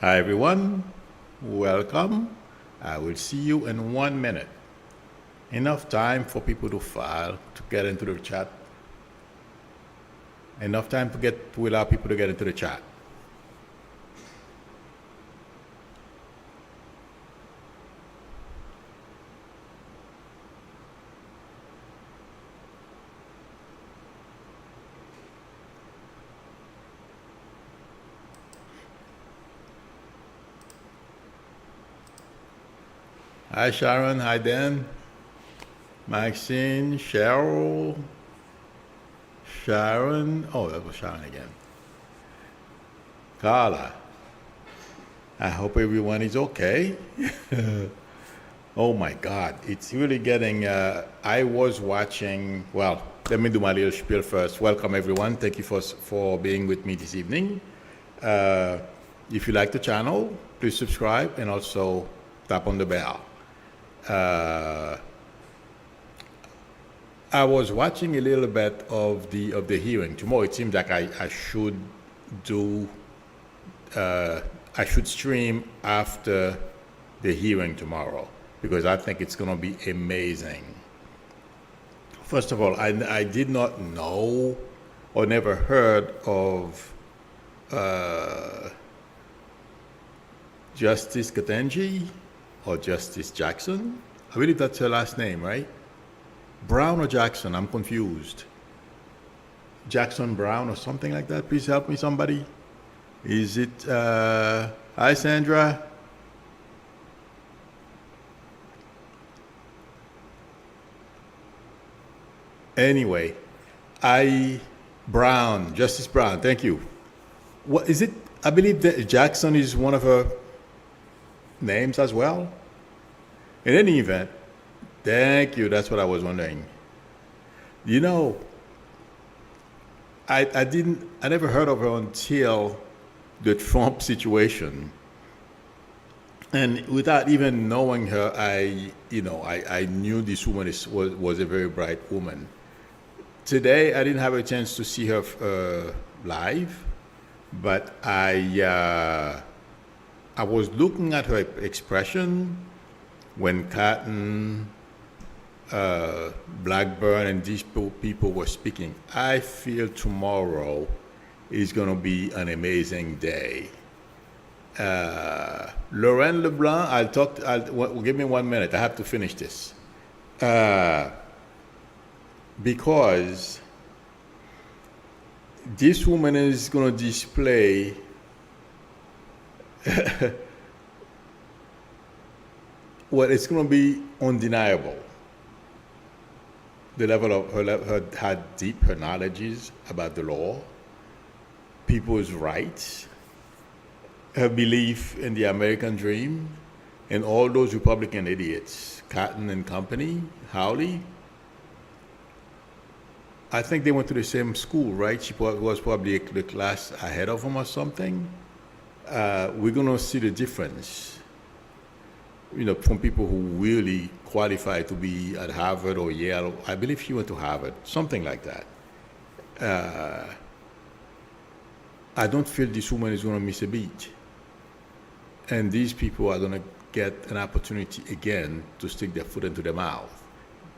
Hi everyone, welcome. I will see you in 1 minute. Enough time for people to file to get into the chat. Enough time to allow people to get into the chat. Hi Sharon, hi Dan, Maxine, Cheryl, Sharon. Oh, that was Sharon again. Carla. I hope everyone is okay. Oh my God, it's really getting. I was watching. Well, let me do my little spiel first. Welcome everyone. Thank you for being with me this evening. If you like the channel, please subscribe and also tap on the bell. I was watching a little bit of the hearing tomorrow. It seems like I should do. I should stream after the hearing tomorrow because I think it's going to be amazing. First of all, I did not know or never heard of Justice Ketanji or Justice Jackson. I believe that's her last name, right? Brown or Jackson? I'm confused. Jackson Brown or something like that? Please help me, somebody. Is it, hi Sandra? Anyway, Justice Brown, thank you. What is it? I believe that Jackson is one of her names as well. In any event, thank you, that's what I was wondering. You know, I never heard of her until the Trump situation. And without even knowing her, I knew this woman was a very bright woman. Today, I didn't have a chance to see her live, but I was looking at her expression when Cotton, Blackburn, and these people were speaking. I feel tomorrow is going to be an amazing day. Laurent LeBlanc, give me 1 minute. I have to finish this. Because this woman is going to display well, it's going to be undeniable. The level of how deep her knowledge is about the law, people's rights, her belief in the American dream, and all those Republican idiots, Cotton and company, Howley. I think they went to the same school, right? She was probably the class ahead of them or something. We're going to see the difference, from people who really qualify to be at Harvard or Yale. I believe she went to Harvard, something like that. I don't feel this woman is going to miss a beat. And these people are going to get an opportunity again to stick their foot into their mouth.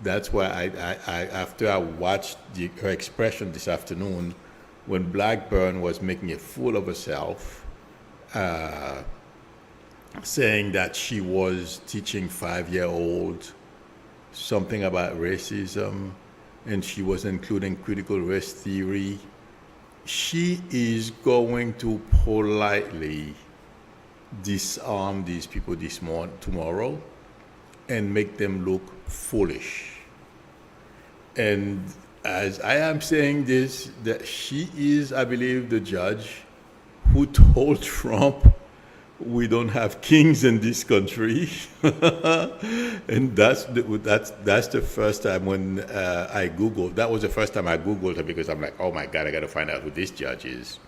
That's why after I watched her expression this afternoon, when Blackburn was making a fool of herself, saying that she was teaching 5-year-olds something about racism, and she was including critical race theory, she is going to politely disarm these people tomorrow and make them look foolish. And as I am saying this, that she is, I believe, the judge who told Trump we don't have kings in this country. And that's the first time when I Googled. That was the first time I Googled her because I'm like, oh my God, I got to find out who this judge is.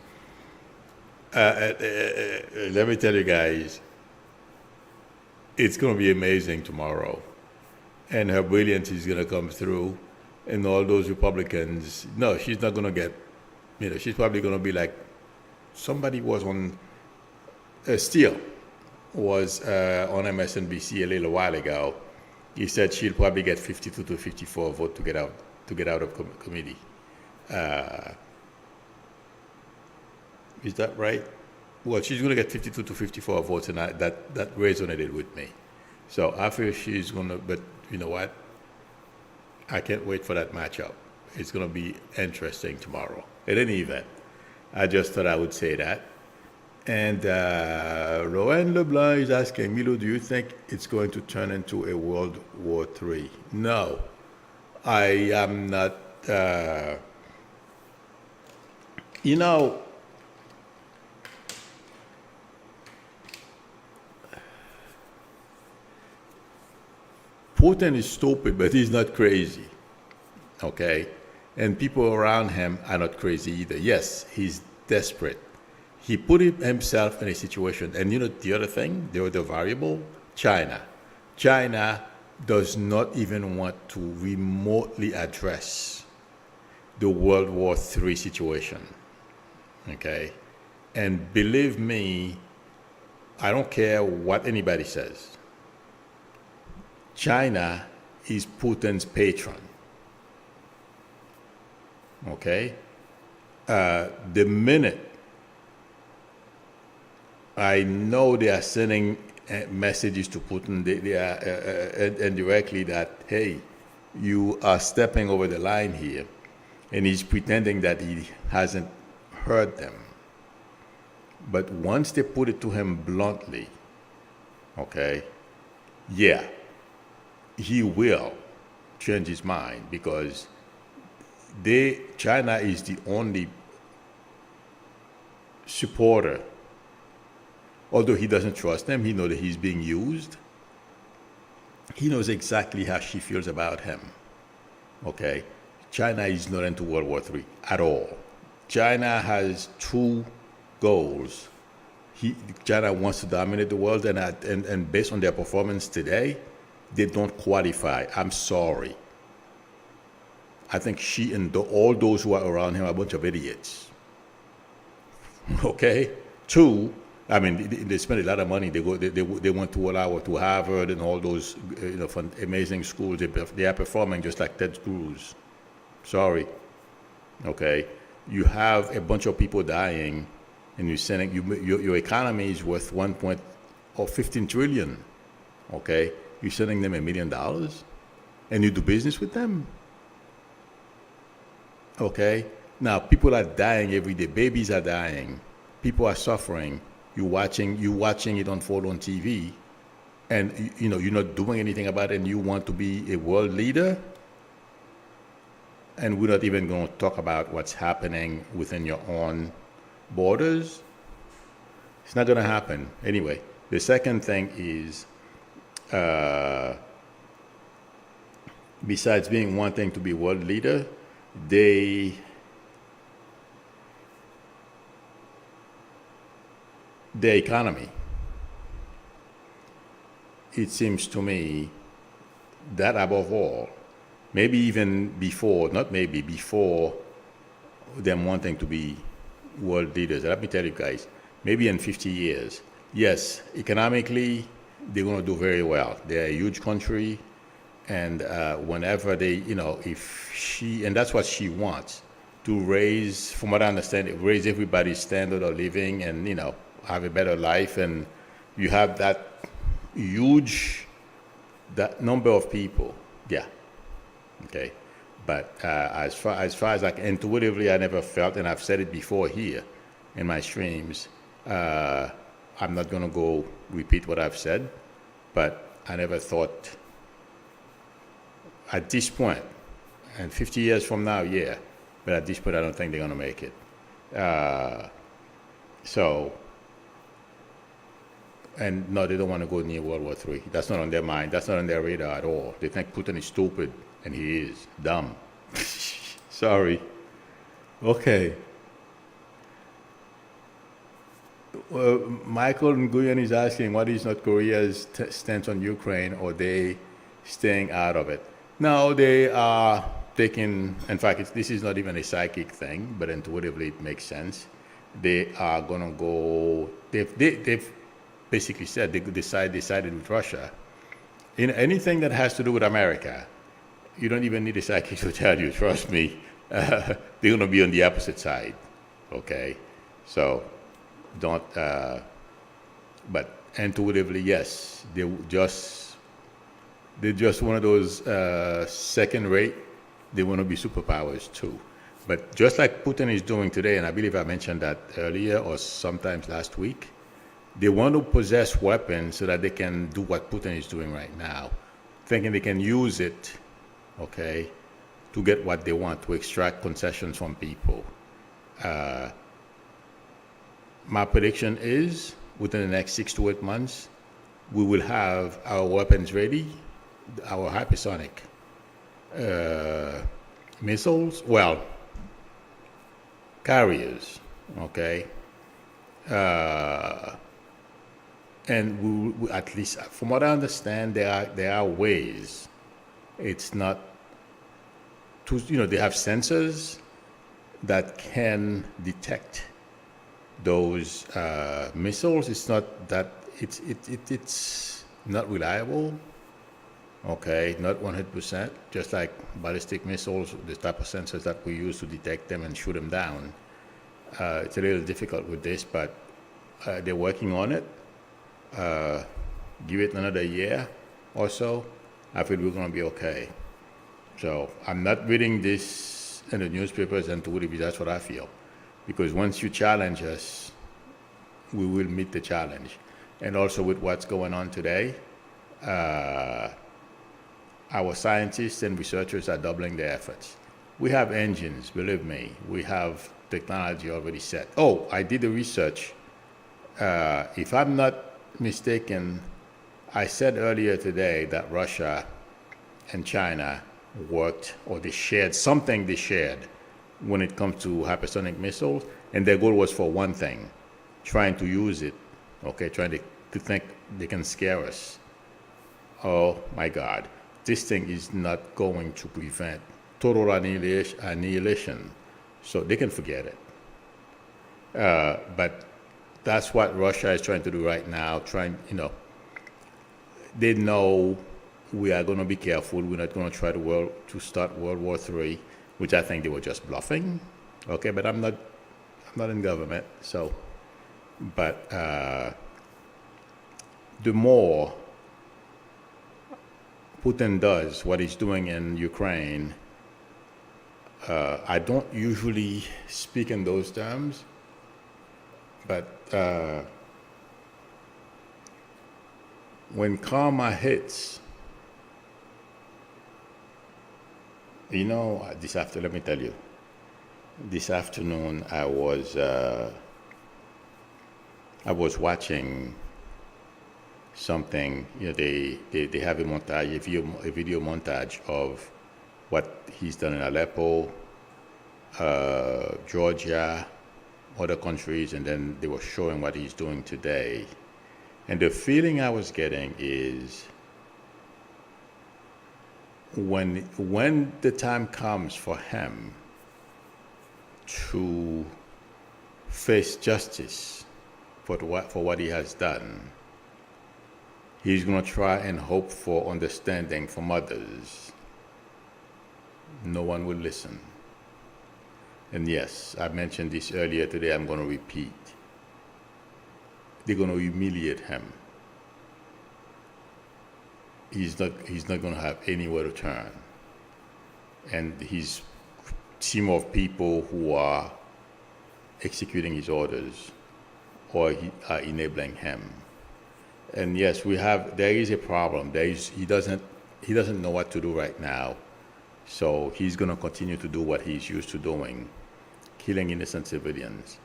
Let me tell you guys, it's going to be amazing tomorrow. And her brilliance is going to come through. And all those Republicans, no, she's not going to get, she's probably going to be like, somebody was on Steele was on MSNBC a little while ago. He said she'll probably get 52 to 54 votes to get out of committee. Is that right? Well, she's going to get 52 to 54 votes, and that resonated with me. So I feel she's going to, but you know what? I can't wait for that matchup. It's going to be interesting tomorrow. At any event, I just thought I would say that. And Rowan LeBlanc is asking, Milo, do you think it's going to turn into a World War III? No, I am not. You know, Putin is stupid, but he's not crazy. Okay? And people around him are not crazy either. Yes, he's desperate. He put himself in a situation. And you know the other thing, the other variable? China. China does not even want to remotely address the World War III situation. Okay? And believe me, I don't care what anybody says. China is Putin's patron. Okay? The minute I know they are sending messages to Putin, they are indirectly that, hey, you are stepping over the line here. And he's pretending that he hasn't heard them. But once they put it to him bluntly, okay, yeah, he will change his mind because China is the only supporter. Although he doesn't trust them, he knows that he's being used. He knows exactly how she feels about him. Okay? China is not into World War III at all. China has two goals. China wants to dominate the world, and based on their performance today, they don't qualify. I'm sorry. I think she and all those who are around him are a bunch of idiots. Okay? Two, I mean, they spend a lot of money. They went to Harvard and all those amazing schools. They are performing just like Ted Cruz. Sorry. Okay? You have a bunch of people dying, and you're sending your economy is worth 15 trillion. Okay? You're sending them $1 million, and you do business with them. Okay? Now people are dying every day. Babies are dying. People are suffering. You're watching it unfold on TV, and you're not doing anything about it. And you want to be a world leader, and we're not even going to talk about what's happening within your own borders. It's not going to happen. Anyway, the second thing is, besides being wanting to be world leader, the economy. It seems to me that above all, maybe even before, not maybe, before them wanting to be world leaders, let me tell you guys, maybe in 50 years, yes, economically, they're going to do very well. They're a huge country, and whenever they, if she, and that's what she wants, to raise, from what I understand, raise everybody's standard of living and, have a better life, and you have that number of people, yeah, okay. But as far as like intuitively, I never felt, and I've said it before here in my streams, I'm not going to go repeat what I've said, but I never thought at this point, and 50 years from now, yeah, but at this point, I don't think they're going to make it. And no, they don't want to go near World War III. That's not on their mind. That's not on their radar at all. They think Putin is stupid, and he is dumb. Sorry. Okay. Michael Nguyen is asking, what is North Korea's stance on Ukraine, or they staying out of it? No, they are taking, in fact, this is not even a psychic thing, but intuitively it makes sense. They are going to go, they've basically said they decided with Russia. In anything that has to do with America, you don't even need a psychic to tell you. Trust me, they're going to be on the opposite side. Okay, so don't. But intuitively, yes, they're just one of those second rate. They want to be superpowers too. But just like Putin is doing today, and I believe I mentioned that earlier or sometimes last week, they want to possess weapons so that they can do what Putin is doing right now, thinking they can use it, okay, to get what they want, to extract concessions from people. My prediction is within the next 6 to 8 months, we will have our weapons ready, our hypersonic missiles, well, carriers, okay? And we, at least from what I understand, there are ways. It's not too, they have sensors that can detect those missiles. It's not that it's not reliable. Okay, not 100%. Just like ballistic missiles, the type of sensors that we use to detect them and shoot them down. It's a little difficult with this, but they're working on it. Give it another year or so, I feel we're going to be okay. So I'm not reading this in the newspapers and to believe that's what I feel. Because once you challenge us, we will meet the challenge. And also with what's going on today, our scientists and researchers are doubling their efforts. We have engines, believe me. We have technology already set. Oh, I did the research. If I'm not mistaken, I said earlier today that Russia and China worked, or they shared when it comes to hypersonic missiles, and their goal was for one thing, trying to use it, okay, trying to think they can scare us. Oh my God, this thing is not going to prevent total annihilation, so they can forget it. But that's what Russia is trying to do right now, they know we are going to be careful. We're not going to try to start World War III, which I think they were just bluffing. Okay, but I'm not in government, so. But the more Putin does what he's doing in Ukraine, I don't usually speak in those terms, but when karma hits, let me tell you, this afternoon I was watching something. They have a video montage of what he's done in Aleppo, Georgia, other countries, and then they were showing what he's doing today. And the feeling I was getting is when the time comes for him to face justice for what he has done, he's going to try and hope for understanding from others. No one will listen. And yes, I mentioned this earlier today, I'm going to repeat. They're going to humiliate him. He's not going to have anywhere to turn. And his team of people who are executing his orders or are enabling him. And yes, there is a problem. He doesn't know what to do right now. So he's going to continue to do what he's used to doing, killing innocent civilians.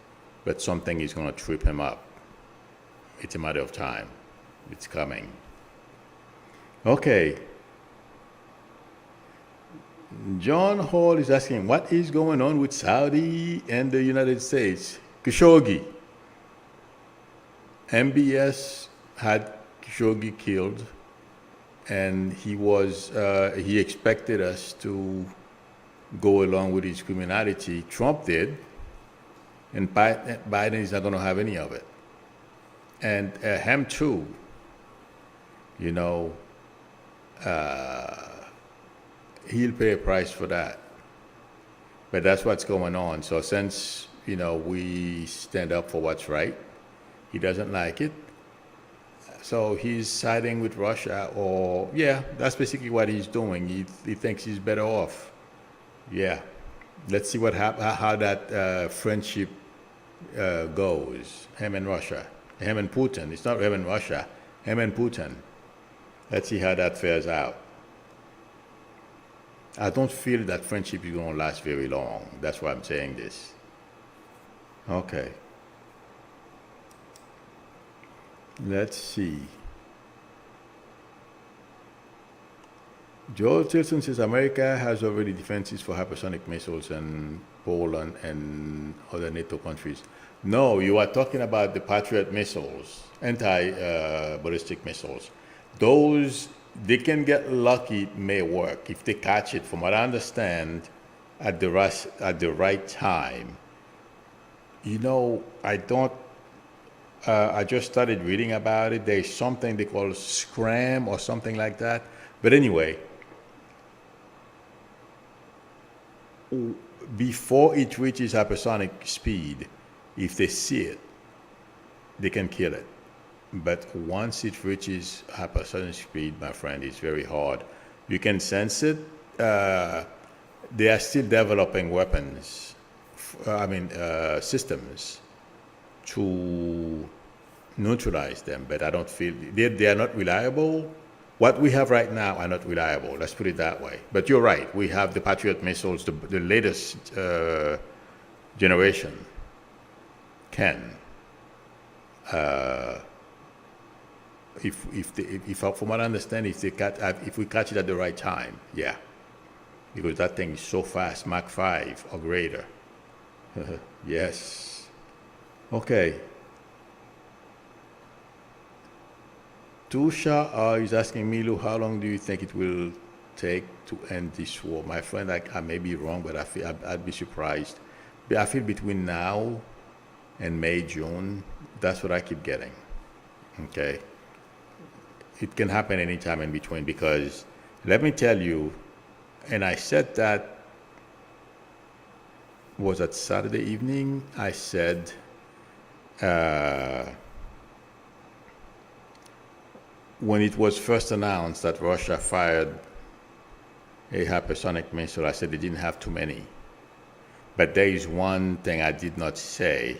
But something is going to trip him up. It's a matter of time. It's coming. Okay. John Hall is asking, what is going on with Saudi and the United States? Khashoggi. MBS had Khashoggi killed, and he expected us to go along with his criminality. Trump did, and Biden is not going to have any of it. And him too, you know, he'll pay a price for that. But that's what's going on. So since, we stand up for what's right, he doesn't like it. So he's siding with Russia, or, yeah, that's basically what he's doing. He thinks he's better off. Yeah. Let's see how that friendship goes. Him and Russia. Him and Putin. It's not him and Russia. Him and Putin. Let's see how that fares out. I don't feel that friendship is going to last very long. That's why I'm saying this. Okay. Let's see. Joel Tilson says America has already defenses for hypersonic missiles in Poland and other NATO countries. No, you are talking about the Patriot missiles, anti-ballistic missiles. Those, they can get lucky, it may work if they catch it. From what I understand, at the right time. I just started reading about it. There's something they call scram or something like that. But anyway, before it reaches hypersonic speed, if they see it, they can kill it. But once it reaches hypersonic speed, my friend, it's very hard. You can sense it. They are still developing weapons, systems to neutralize them, but I don't feel they are not reliable. What we have right now are not reliable. Let's put it that way. But you're right. We have the Patriot missiles, the latest generation can. From what I understand, if we catch it at the right time, yeah, because that thing is so fast, Mach 5 or greater. Yes. Okay. Tusha is asking Milu, how long do you think it will take to end this war? My friend, I may be wrong, but I'd be surprised. But I feel between now and May, June, that's what I keep getting. Okay. It can happen anytime in between, because let me tell you, and I said that, was that Saturday evening? I said, when it was first announced that Russia fired a hypersonic missile, I said they didn't have too many. But there is one thing I did not say.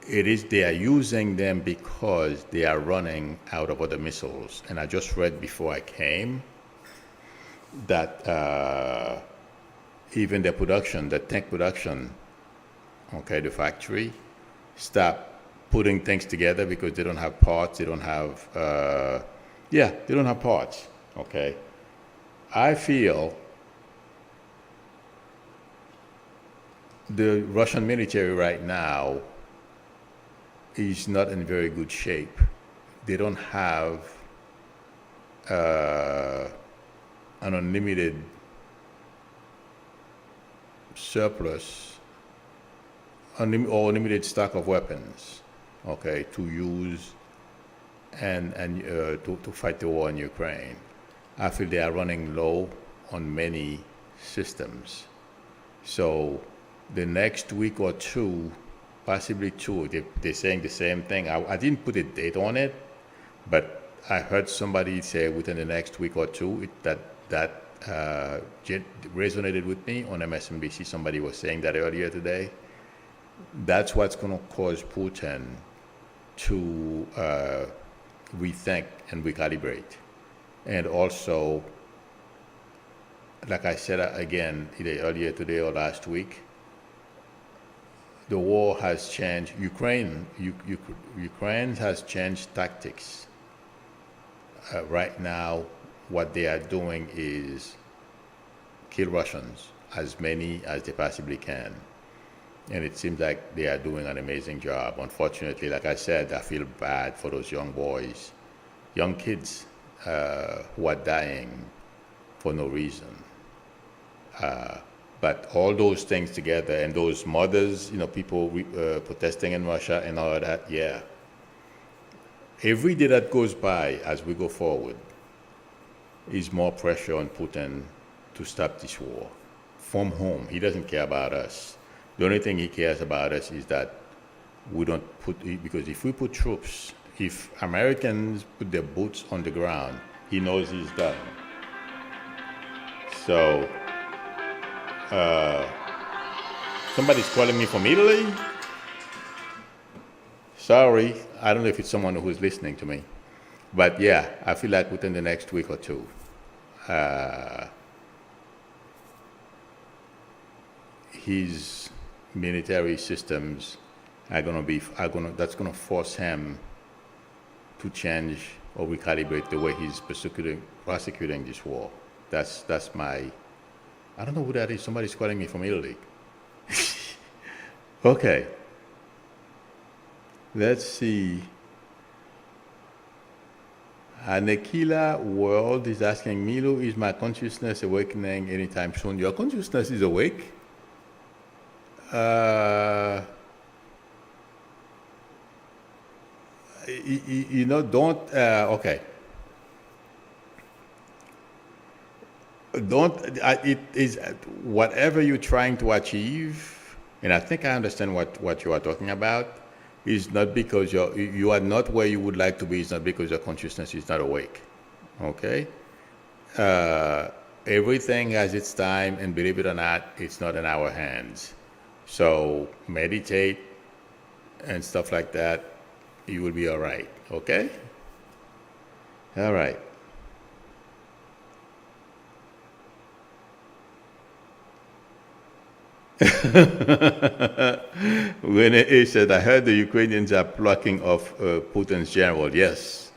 They are using them because they are running out of other missiles. And I just read before I came that even the production, the tank production, okay, the factory, stopped putting things together because they don't have parts, they don't have, they don't have parts, okay? I feel the Russian military right now is not in very good shape. They don't have an unlimited surplus or unlimited stock of weapons, okay, to use and to fight the war in Ukraine. I feel they are running low on many systems. So the next week or two, possibly two, they're saying the same thing. I didn't put a date on it, but I heard somebody say within the next week or two that resonated with me on MSNBC. Somebody was saying that earlier today. That's what's going to cause Putin to rethink and recalibrate. And also, like I said again, either earlier today or last week, the war has changed. Ukraine has changed tactics. Right now, what they are doing is kill Russians, as many as they possibly can. And it seems like they are doing an amazing job. Unfortunately, like I said, I feel bad for those young boys, young kids who are dying for no reason. But all those things together, and those mothers, people protesting in Russia and all of that, yeah, every day that goes by as we go forward is more pressure on Putin to stop this war from home. He doesn't care about us. The only thing he cares about us is that we don't put, because if we put troops, if Americans put their boots on the ground, he knows he's done. So, somebody's calling me from Italy. Sorry, I don't know if it's someone who's listening to me. But yeah, I feel like within the next week or two, his military systems that's gonna force him to change or recalibrate the way he's prosecuting this war. That's my, I don't know who that is. Somebody's calling me from Italy. Okay. Let's see. Anekila World is asking, Milo, is my consciousness awakening anytime soon? Your consciousness is awake? Okay. It is whatever you're trying to achieve, and I think I understand what you are talking about, is not because you are not where you would like to be, it's not because your consciousness is not awake. Okay? Everything has its time, and believe it or not, it's not in our hands. So meditate and stuff like that, you will be all right. Okay? All right. Rene said, I heard the Ukrainians are plucking off Putin's general. Yes,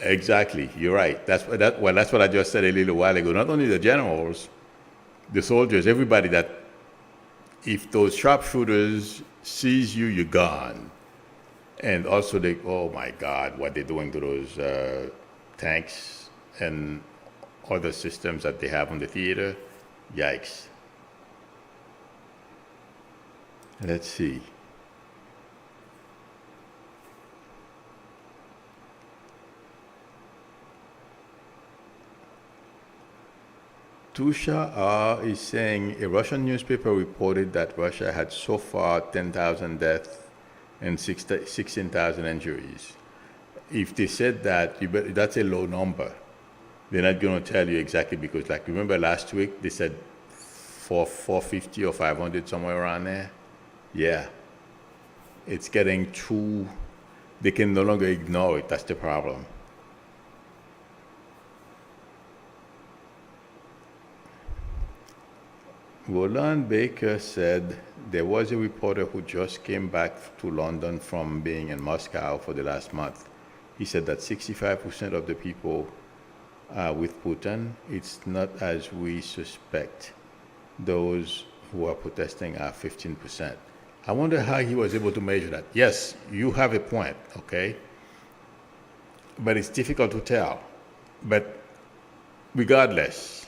exactly. You're right. That's what I just said a little while ago. Not only the generals, the soldiers, everybody that, if those sharpshooters sees you, you're gone. And also, oh my God, what they're doing to those tanks and other systems that they have on the theater. Yikes. Let's see. Tusha R is saying a Russian newspaper reported that Russia had so far 10,000 deaths and 16,000 injuries. If they said that, that's a low number. They're not going to tell you exactly because, like, remember last week they said 450 or 500, somewhere around there? Yeah. It's getting too, they can no longer ignore it. That's the problem. Roland Baker said there was a reporter who just came back to London from being in Moscow for the last month. He said that 65% of the people with Putin, it's not as we suspect. Those who are protesting are 15%. I wonder how he was able to measure that. Yes, you have a point, okay? But it's difficult to tell. But regardless,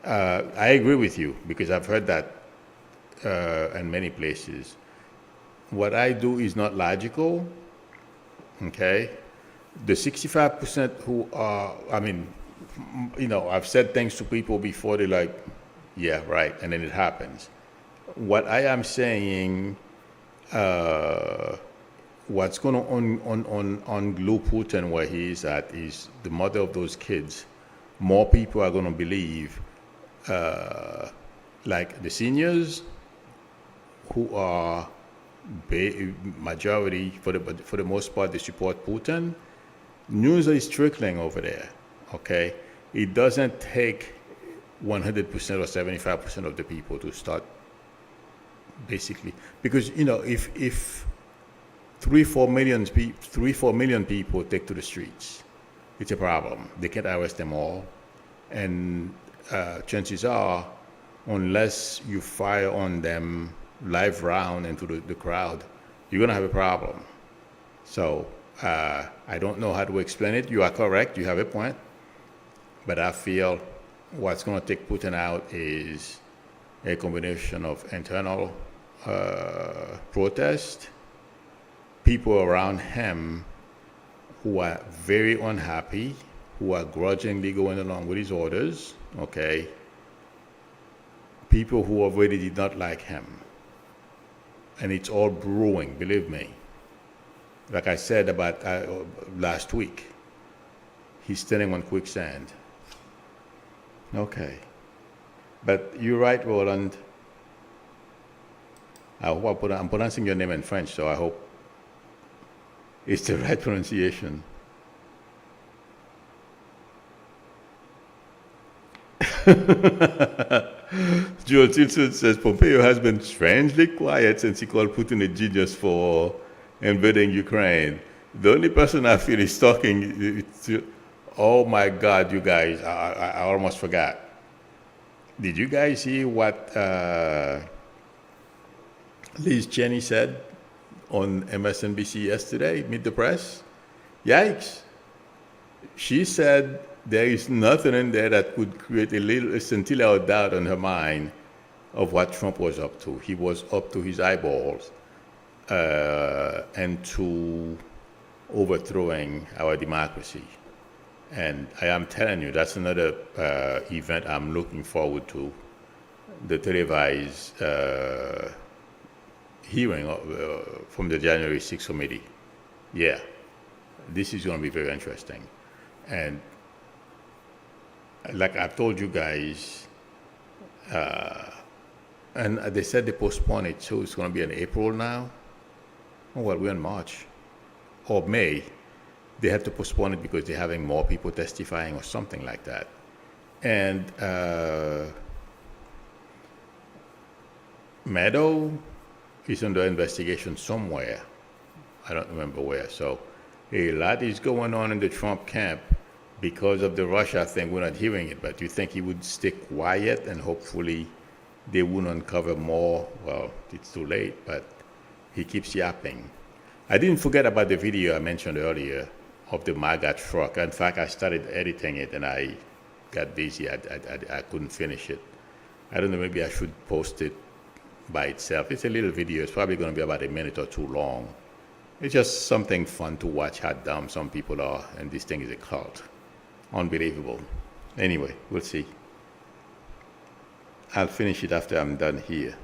I agree with you because I've heard that in many places. What I do is not logical, okay? The 65% who are, I've said things to people before, they're like, yeah, right, and then it happens. What I am saying, what's going to unglue Putin where he is at is the mother of those kids. More people are going to believe, like the seniors, who are majority, for the most part, they support Putin. News is trickling over there, okay? It doesn't take 100% or 75% of the people to start, basically, because if 3-4 million people take to the streets, it's a problem. They can't arrest them all, and chances are, unless you fire on them live round into the crowd, you're gonna have a problem. So I don't know how to explain it. You are correct. You have a point, but I feel what's going to take Putin out is a combination of internal protest, people around him who are very unhappy, who are grudgingly going along with his orders, okay? People who already did not like him. And it's all brewing, believe me. Like I said about last week, he's standing on quicksand. Okay. But you're right, Roland. I hope I'm pronouncing your name in French, so I hope it's the right pronunciation. Joel Tilson says Pompeo has been strangely quiet since he called Putin a genius for invading Ukraine. The only person I feel is talking. Oh my God, you guys! I almost forgot. Did you guys see what Liz Cheney said on MSNBC yesterday? Meet the Press. Yikes! She said there is nothing in there that could create a scintilla of doubt in her mind of what Trump was up to. He was up to his eyeballs and to overthrowing our democracy. And I am telling you, that's another event I'm looking forward to, the televised hearing from the January 6th committee. Yeah, this is going to be very interesting. And like I've told you guys, and they said they postponed it, so it's going to be in April now. Oh, well, we're in March or May. They have to postpone it because they're having more people testifying or something like that. And Meadow is under investigation somewhere. I don't remember where. So a lot is going on in the Trump camp because of the Russia thing. We're not hearing it, but you think he would stay quiet and hopefully they won't uncover more? Well, it's too late, but he keeps yapping. I didn't forget about the video I mentioned earlier of the MAGA truck. In fact, I started editing it and I got busy. I couldn't finish it. I don't know, maybe I should post it by itself. It's a little video. It's probably going to be about a minute or two long. It's just something fun to watch how dumb some people are, and this thing is a cult. Unbelievable. Anyway, we'll see. I'll finish it after I'm done here.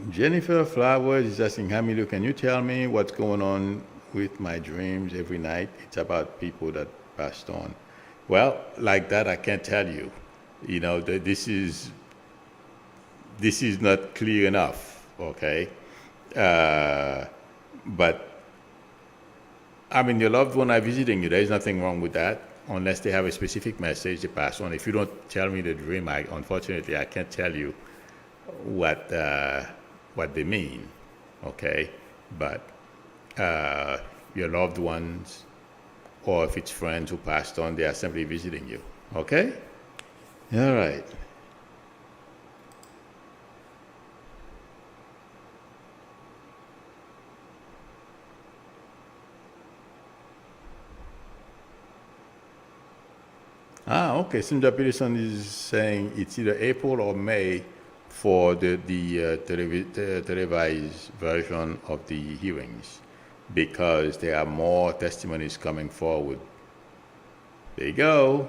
Jennifer Flowers is asking, Hamilu, can you tell me what's going on with my dreams every night? It's about people that passed on. Well, like that, I can't tell you. You know, this is not clear enough, okay? But, I mean, your loved one are visiting you. There's nothing wrong with that, unless they have a specific message they pass on. If you don't tell me the dream, unfortunately, I can't tell you what they mean, okay? But your loved ones, or if it's friends who passed on, they are simply visiting you, okay? All right. Okay. Sandra Peterson is saying it's either April or May for the televised version of the hearings, because there are more testimonies coming forward. There you go.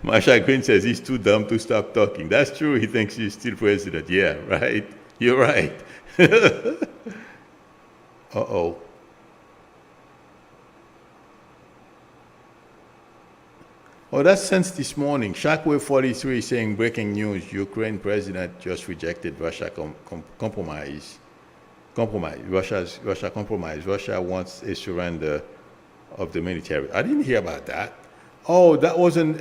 Marsha Green says he's too dumb to stop talking. That's true. He thinks he's still president. Yeah, right. You're right. Uh-oh. Oh, that's since this morning. Shockwave 43 saying breaking news: Ukraine president just rejected Russia compromise. Russia compromise. Russia wants a surrender of the military. I didn't hear about that. Oh, that was an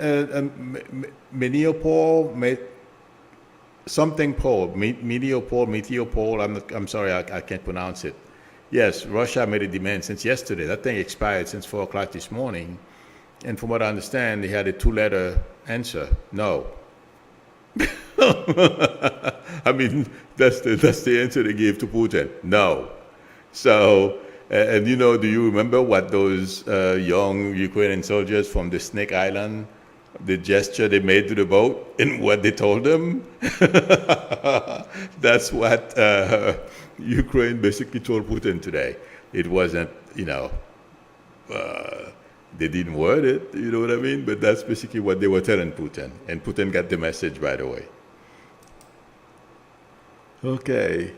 Mediopol, something Pol, Mediopol. I'm sorry, I can't pronounce it. Yes, Russia made a demand since yesterday. That thing expired since 4 o'clock this morning. And from what I understand, they had a 2-letter answer: no. I mean, that's the answer they gave to Putin: no. So, and do you remember what those young Ukrainian soldiers from the Snake Island the gesture they made to the boat and what they told them. That's what Ukraine basically told Putin today. It wasn't, they didn't word it, you know what I mean? But that's basically what they were telling Putin. And Putin got the message, by the way. Okay.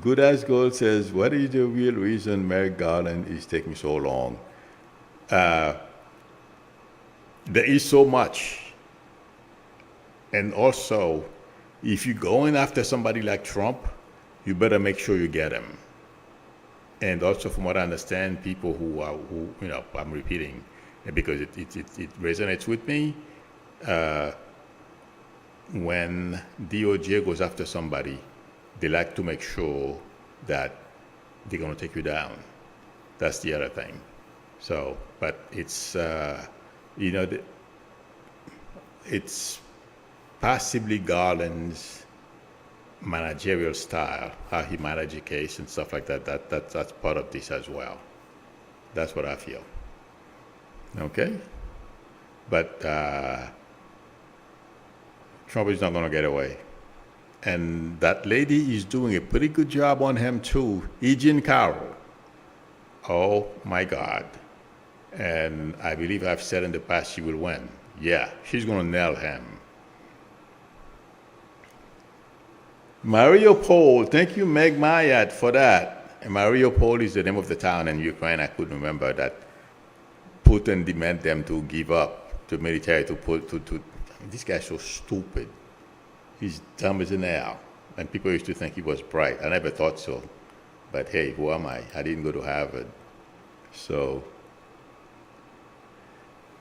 Good as Gold says, what is the real reason Merrick Garland is taking so long? There is so much. And also, if you're going after somebody like Trump, you better make sure you get him. And also, from what I understand, people who I'm repeating because it resonates with me. When DOJ goes after somebody, they like to make sure that they're going to take you down. That's the other thing. So, but it's, it's possibly Garland's managerial style, how he manages a case and stuff like that. That's part of this as well. That's what I feel. Okay? But Trump is not going to get away. And that lady is doing a pretty good job on him too, E. Jean Carroll. Oh my God. And I believe I've said in the past she will win. Yeah, she's going to nail him. Mariupol, thank you, Meg Mayat, for that. And Mariupol is the name of the town in Ukraine. I couldn't remember that. Putin demanded them to give up the military this guy's so stupid. He's dumb as an owl. And people used to think he was bright. I never thought so. But hey, who am I? I didn't go to Harvard. So,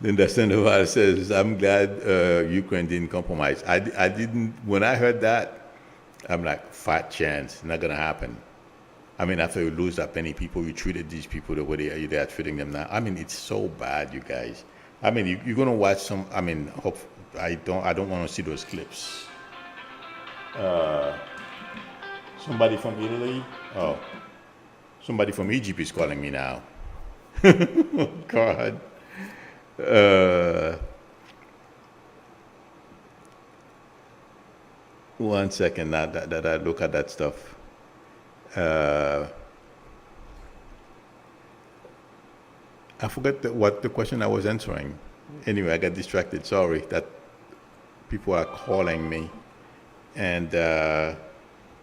Linda Sandoval says, I'm glad Ukraine didn't compromise. I didn't, when I heard that, I'm like, fat chance, not gonna happen. I mean, after you lose that many people, you treated these people the way they are treating them now. I mean, it's so bad, you guys. I mean, you're gonna watch some, I mean, I don't want to see those clips. Somebody from Italy? Oh, somebody from Egypt is calling me now. Oh, God. One second, that I look at that stuff. I forgot what the question I was answering. Anyway, I got distracted. Sorry that people are calling me. And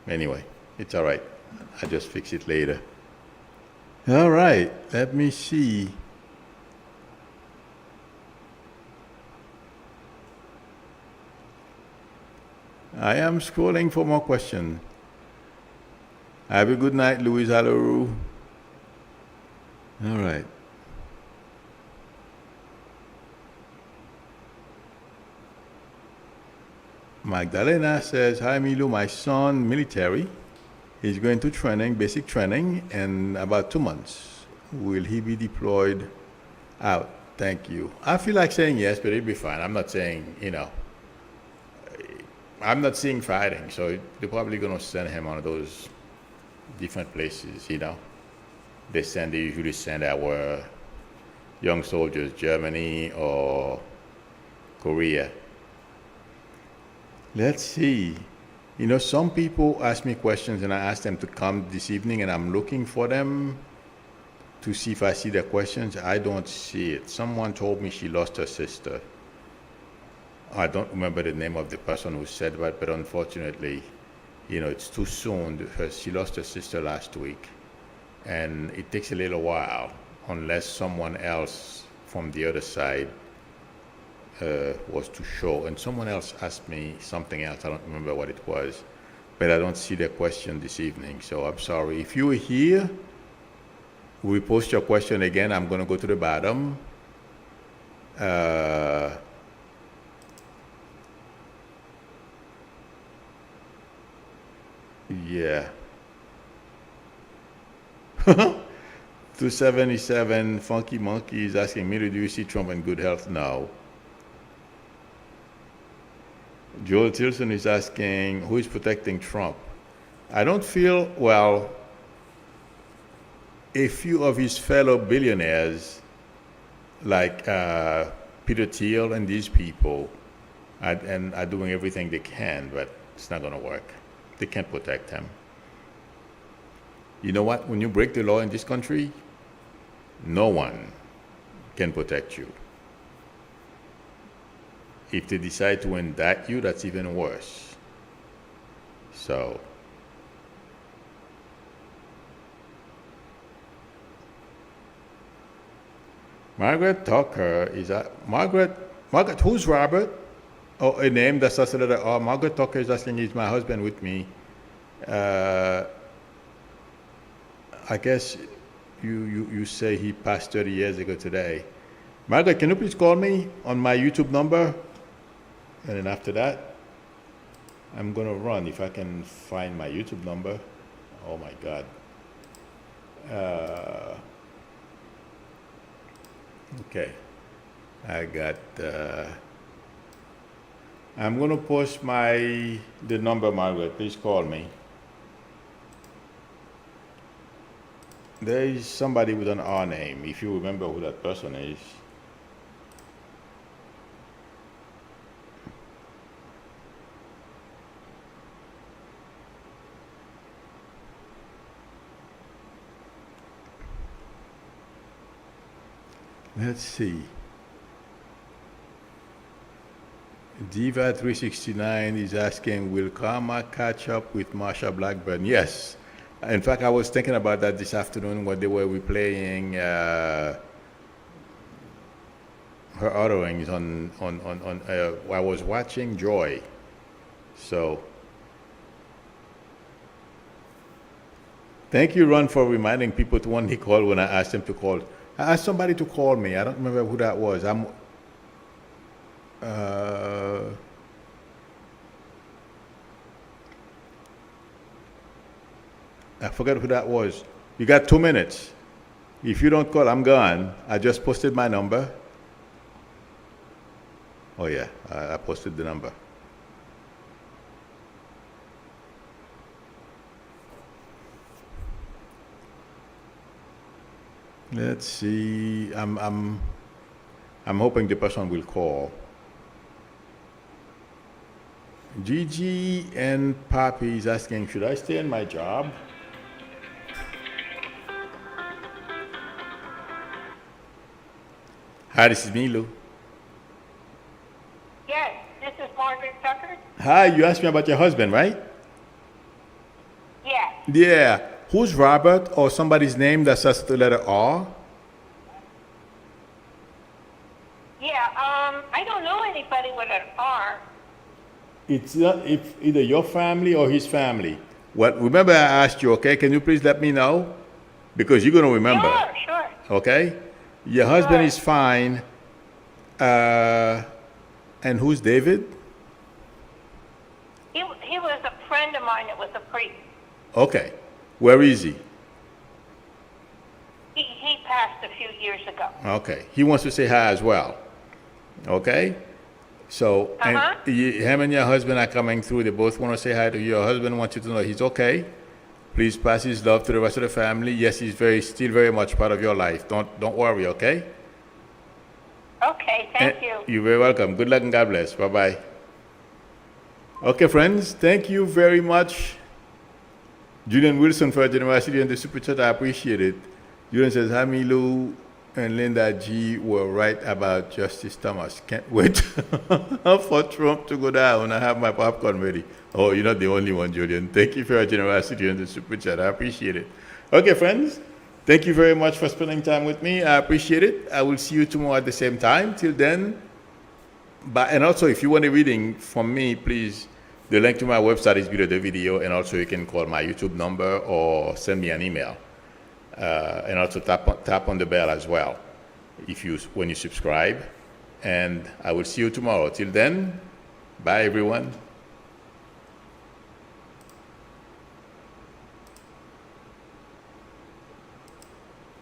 anyway, it's all right. I'll just fix it later. All right, let me see. I am scrolling for more questions. Have a good night, Louise Alaru. All right. Magdalena says, hi, Milu, my son, military. He's going to training, basic training, in about 2 months. Will he be deployed out? Thank you. I feel like saying yes, but it'll be fine. I'm not saying, I'm not seeing fighting, so they're probably going to send him on those different places, They usually send our young soldiers Germany or Korea. Let's see. Some people ask me questions and I ask them to come this evening and I'm looking for them to see if I see their questions. I don't see it. Someone told me she lost her sister. I don't remember the name of the person who said that, but unfortunately, it's too soon. She lost her sister last week. And it takes a little while unless someone else from the other side was to show. And someone else asked me something else. I don't remember what it was. But I don't see the question this evening. So I'm sorry. If you were here, we post your question again. I'm going to go to the bottom. Yeah. 277 Funky Monkey is asking me, do you see Trump in good health? No. Joel Tilson is asking, who is protecting Trump? I don't feel, well, a few of his fellow billionaires, like Peter Thiel and these people are doing everything they can, but it's not going to work. They can't protect him. You know what? When you break the law in this country, no one can protect you. If they decide to indict you, that's even worse. So, Margaret Tucker is Margaret, who's Robert? Oh, a name that starts with the letter R. Margaret Tucker is asking, is my husband with me? I guess you say he passed 30 years ago today. Margaret, can you please call me on my YouTube number? And then after that, I'm going to run if I can find my YouTube number. Oh my God. Okay. I got, I'm going to post the number, Margaret. Please call me. There is somebody with an R name, if you remember who that person is. Let's see. Diva369 is asking, will Karma catch up with Marsha Blackburn? Yes. In fact, I was thinking about that this afternoon when they were replaying her utterings on I was watching Joy. So, thank you, Ron, for reminding people to only call when I asked them to call. I asked somebody to call me. I don't remember who that was. I forget who that was. You got 2 minutes. If you don't call, I'm gone. I just posted my number. Oh yeah, I posted the number. Let's see. I'm hoping the person will call. Gigi and Papi is asking, should I stay in my job? Hi, this is Milu. Yes, this is Margaret Tucker. Hi, you asked me about your husband, right? Yes. Yeah. Who's Robert or somebody's name that starts with the letter R? Yeah, I don't know anybody with an R. It's either your family or his family. What? Remember I asked you, okay? Can you please let me know? Because you're going to remember. Sure. Okay? Your husband Sure. is fine. And who's David? He was a friend of mine that was a priest. Okay. Where is he? He passed a few years ago. Okay. He wants to say hi as well. Okay? So, him and your husband are coming through. They both want to say hi to you. Your husband wants you to know he's okay. Please pass his love to the rest of the family. Yes, he's still very much part of your life. Don't worry, okay? Okay, thank you. You're very welcome. Good luck and God bless. Bye-bye. Okay, friends. Thank you very much. Julian Wilson for generosity and the super chat. I appreciate it. Julian says, Hamilu and Linda G were right about Justice Thomas. Can't wait for Trump to go down. I have my popcorn ready. Oh, you're not the only one, Julian. Thank you for your generosity and the super chat. I appreciate it. Okay, friends. Thank you very much for spending time with me. I appreciate it. I will see you tomorrow at the same time. Till then, and also if you want a reading from me, please, the link to my website is below the video, and also you can call my YouTube number or send me an email. And also tap on the bell as well when you subscribe. And I will see you tomorrow. Till then, bye everyone.